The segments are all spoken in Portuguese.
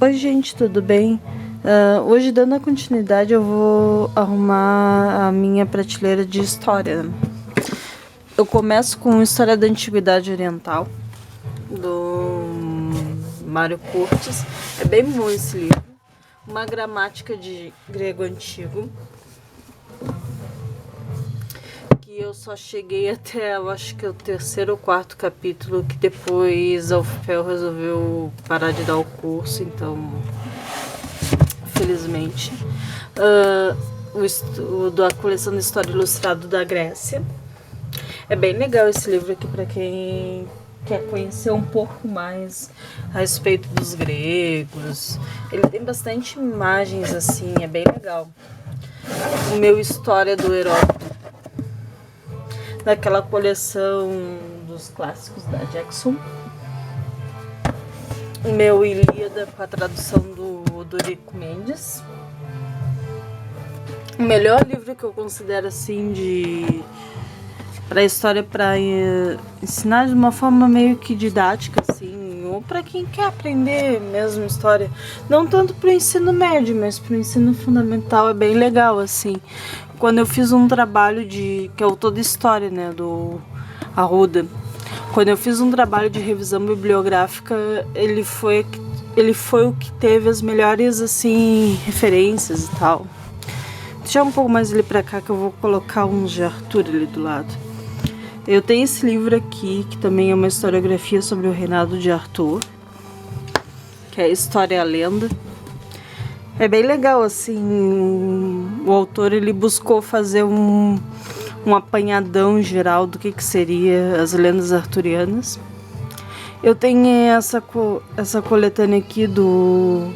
Oi gente, tudo bem? Hoje, dando a continuidade, eu vou arrumar a minha prateleira de história. Eu começo com História da Antiguidade Oriental, do Mário Curtis. É bem bom esse livro. Uma gramática de grego antigo, que eu só cheguei até, eu acho que é o terceiro ou quarto capítulo, que depois a UFPEL resolveu parar de dar o curso, então, felizmente. Da coleção de História Ilustrada da Grécia. É bem legal esse livro aqui para quem quer conhecer um pouco mais a respeito dos gregos. Ele tem bastante imagens assim, é bem legal. O meu História do Heródoto, daquela coleção dos clássicos da Jackson. O meu Ilíada, com a tradução do Dorico Mendes. O melhor livro que eu considero assim para história, para ensinar de uma forma meio que didática, assim, ou para quem quer aprender mesmo história, não tanto para o ensino médio, mas para o ensino fundamental, é bem legal, assim. Quando eu fiz um trabalho que é o Toda História, né, do Arruda, quando eu fiz um trabalho de revisão bibliográfica, ele foi o que teve as melhores, assim, referências e tal. Deixa um pouco mais ali pra cá que eu vou colocar uns de Arthur ali do lado. Eu tenho esse livro aqui, que também é uma historiografia sobre o reinado de Arthur, que é História e a Lenda. É bem legal, assim, o autor ele buscou fazer um apanhadão geral do que seria as lendas arturianas. Eu tenho essa coletânea aqui do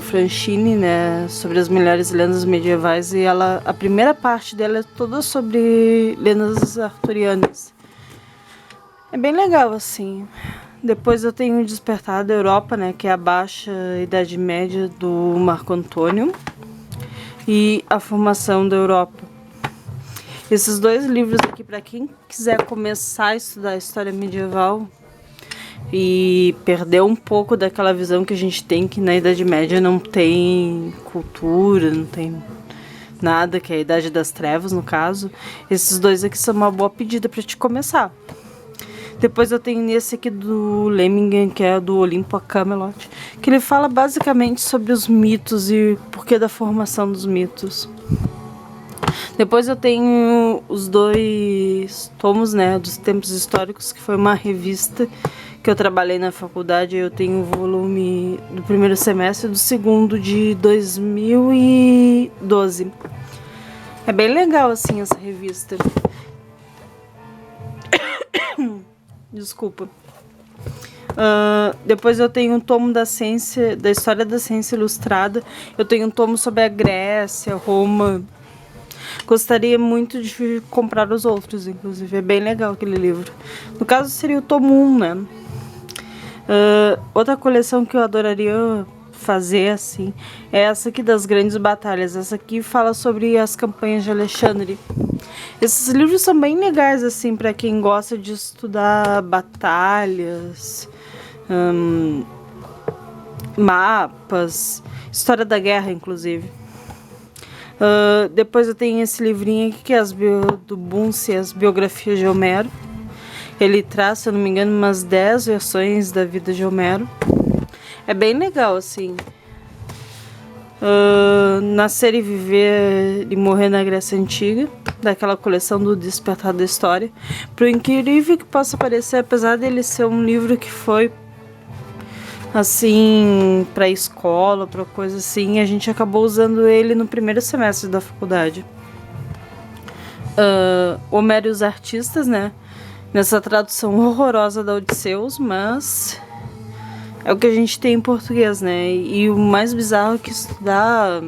Franchini, né, sobre as melhores lendas medievais, e a primeira parte dela é toda sobre lendas arturianas. É bem legal, assim. Depois eu tenho o Despertar da Europa, né, que é a Baixa Idade Média do Marco Antônio, e A Formação da Europa. Esses dois livros aqui, para quem quiser começar a estudar a história medieval e perder um pouco daquela visão que a gente tem, que na Idade Média não tem cultura, não tem nada, que é a Idade das Trevas, no caso. Esses dois aqui são uma boa pedida para te começar. Depois eu tenho esse aqui do Lemmingham, que é do Olimpo a Camelot, que ele fala basicamente sobre os mitos e porquê da formação dos mitos. Depois eu tenho os dois tomos, né, dos Tempos Históricos, que foi uma revista que eu trabalhei na faculdade. Eu tenho o volume do primeiro semestre e do segundo de 2012. É bem legal, assim, essa revista. Desculpa. Depois eu tenho um tomo da História da Ciência Ilustrada. Eu tenho um tomo sobre a Grécia, Roma. Gostaria muito de comprar os outros, inclusive. É bem legal aquele livro. No caso, seria o tomo 1, né? Outra coleção que eu adoraria fazer, assim, é essa aqui das grandes batalhas. Essa aqui fala sobre as campanhas de Alexandre. Esses livros são bem legais, assim, para quem gosta de estudar batalhas, mapas, história da guerra, inclusive. Depois eu tenho esse livrinho aqui, que é do Bunce, as biografias de Homero. Ele traz, se eu não me engano, umas 10 versões da vida de Homero. É bem legal, assim. Nascer e Viver e Morrer na Grécia Antiga, daquela coleção do Despertar da História. Por incrível que possa parecer, apesar dele ser um livro que foi assim, para escola, para coisa assim, a gente acabou usando ele no primeiro semestre da faculdade. Homero e os Artistas, né? Nessa tradução horrorosa da Odisseus, mas é o que a gente tem em português, né? E o mais bizarro é que estudar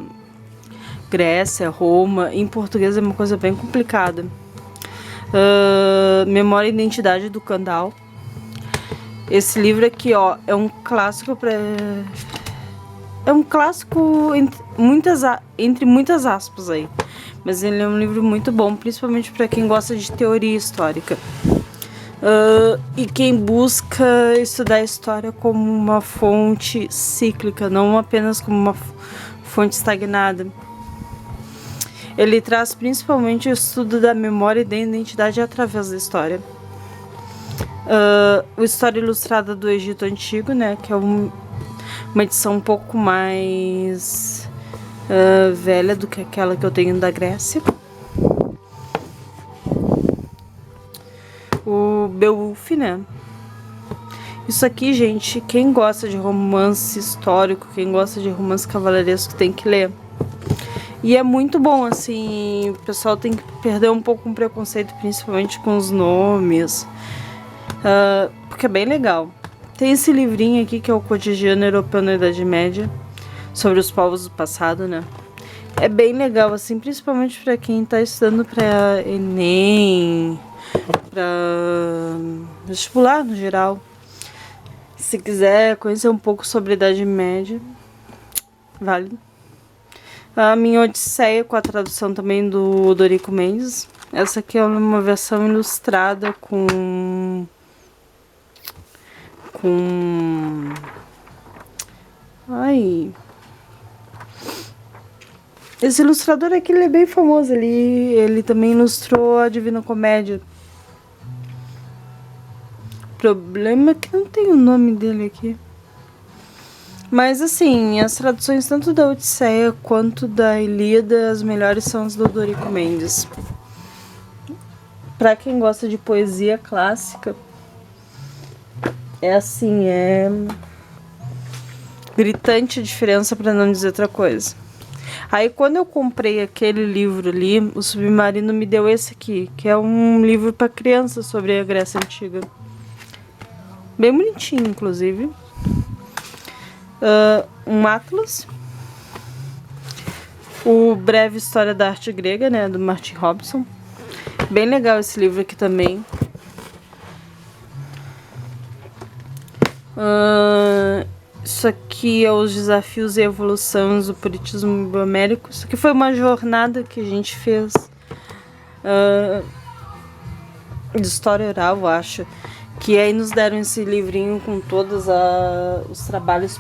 Grécia, Roma, em português é uma coisa bem complicada. Memória e Identidade do Kandal. Esse livro aqui, ó, é um clássico É um clássico entre muitas aspas aí. Mas ele é um livro muito bom, principalmente para quem gosta de teoria histórica. E quem busca estudar a história como uma fonte cíclica, não apenas como uma fonte estagnada. Ele traz principalmente o estudo da memória e da identidade através da história. O História Ilustrada do Egito Antigo, né, que é uma edição um pouco mais velha do que aquela que eu tenho da Grécia. O Beowulf, né? Isso aqui, gente, quem gosta de romance histórico, quem gosta de romance cavalheiresco tem que ler. E é muito bom, assim, o pessoal tem que perder um pouco o preconceito, principalmente com os nomes, porque é bem legal. Tem esse livrinho aqui que é o Cotidiano Europeu na Idade Média, sobre os povos do passado, né? É bem legal, assim, principalmente para quem tá estudando para Enem, para vestibular no geral. Se quiser conhecer um pouco sobre a Idade Média, válido. A Minha Odisseia, com a tradução também do Dorico Mendes. Essa aqui é uma versão ilustrada com esse ilustrador aqui, ele é bem famoso. Ele também ilustrou a Divina Comédia. O problema é que não tem o nome dele aqui. Mas assim, as traduções tanto da Odisseia quanto da Ilíada, as melhores são as do Dorico Mendes. Pra quem gosta de poesia clássica, é assim, é gritante a diferença, pra não dizer outra coisa. Aí quando eu comprei aquele livro ali, o Submarino me deu esse aqui, que é um livro para criança sobre a Grécia Antiga. Bem bonitinho, inclusive. Um Atlas. O Breve História da Arte Grega, né, do Martin Robson. Bem legal esse livro aqui também. Isso aqui é os desafios e evoluções do puritanismo ibero-américo. Isso aqui foi uma jornada que a gente fez de história oral, eu acho. Que aí nos deram esse livrinho com todos os trabalhos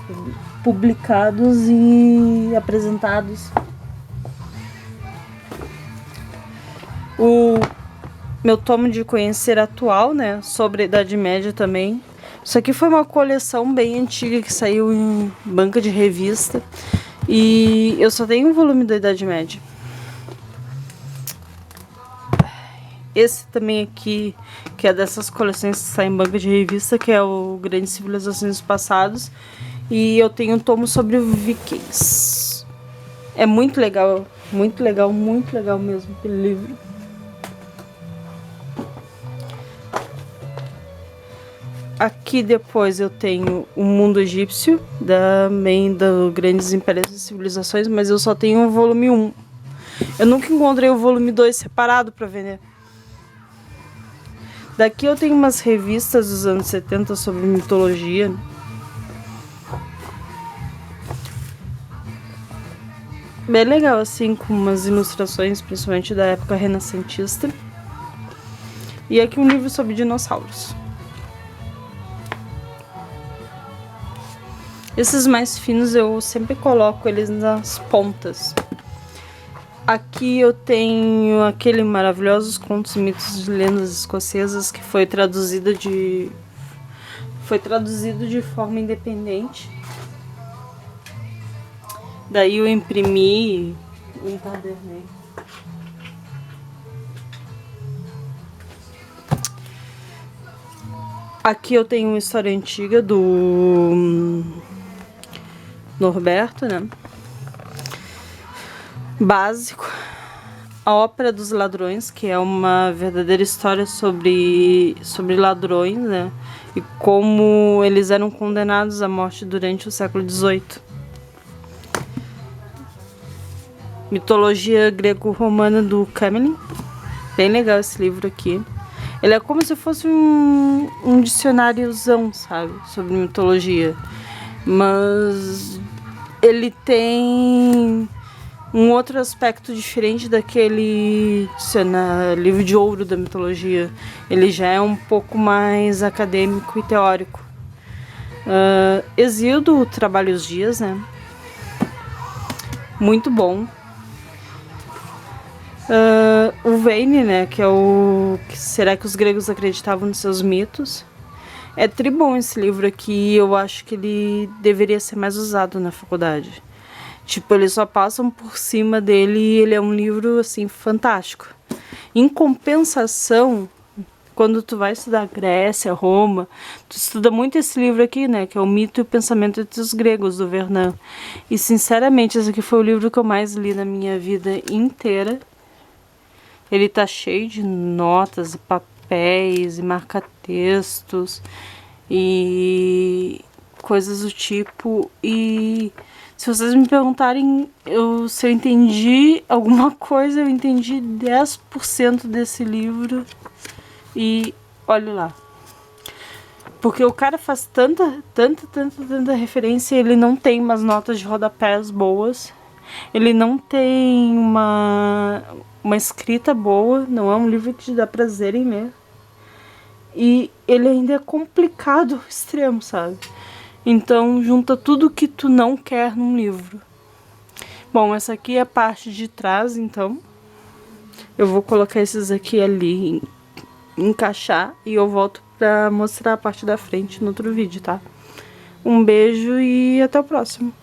publicados e apresentados. O meu tomo de conhecer atual, né, sobre a Idade Média também. Isso aqui foi uma coleção bem antiga que saiu em banca de revista. E eu só tenho um volume da Idade Média. Esse também aqui, que é dessas coleções que saem em banca de revista, que é o Grandes Civilizações Passados. E eu tenho um tomo sobre o Vikings. É muito legal mesmo aquele livro. Aqui depois eu tenho o Mundo Egípcio, também do Grandes Impérios e Civilizações, mas eu só tenho o volume 1. Eu nunca encontrei o volume 2 separado para vender. Daqui eu tenho umas revistas dos anos 70 sobre mitologia. Bem legal, assim, com umas ilustrações, principalmente da época renascentista. E aqui um livro sobre dinossauros. Esses mais finos eu sempre coloco eles nas pontas. Aqui eu tenho aquele Maravilhosos Contos e Mitos de Lendas Escocesas, que foi traduzido de forma independente. Daí eu imprimi e encadernei. Aqui eu tenho uma história antiga do Norberto, né? Básico. A Ópera dos Ladrões, que é uma verdadeira história sobre ladrões, né? E como eles eram condenados à morte durante o século XVIII. Mitologia grego-romana do Camelin. Bem legal esse livro aqui. Ele é como se fosse um dicionáriozão, sabe? Sobre mitologia. Mas ele tem Um outro aspecto diferente daquele livro de ouro da mitologia, ele já é um pouco mais acadêmico e teórico. Exildo trabalha os dias, né? Muito bom. O Veyne, né? Que é o... Será que os gregos acreditavam nos seus mitos? É tribom esse livro aqui. Eu acho que ele deveria ser mais usado na faculdade. Tipo, eles só passam por cima dele e ele é um livro, assim, fantástico. Em compensação, quando tu vai estudar Grécia, Roma, tu estuda muito esse livro aqui, né? Que é o Mito e o Pensamento entre os Gregos, do Vernon. E, sinceramente, esse aqui foi o livro que eu mais li na minha vida inteira. Ele tá cheio de notas e papéis e marca-textos e coisas do tipo. E se vocês me perguntarem se eu entendi alguma coisa, eu entendi 10% desse livro. E olha lá. Porque o cara faz tanta referência, ele não tem umas notas de rodapés boas. Ele não tem uma escrita boa, não é um livro que te dá prazer em ler. E ele ainda é complicado ao extremo, sabe? Então junta tudo que tu não quer num livro. Bom, essa aqui é a parte de trás, então. Eu vou colocar esses aqui ali, encaixar, e eu volto pra mostrar a parte da frente no outro vídeo, tá? Um beijo e até o próximo.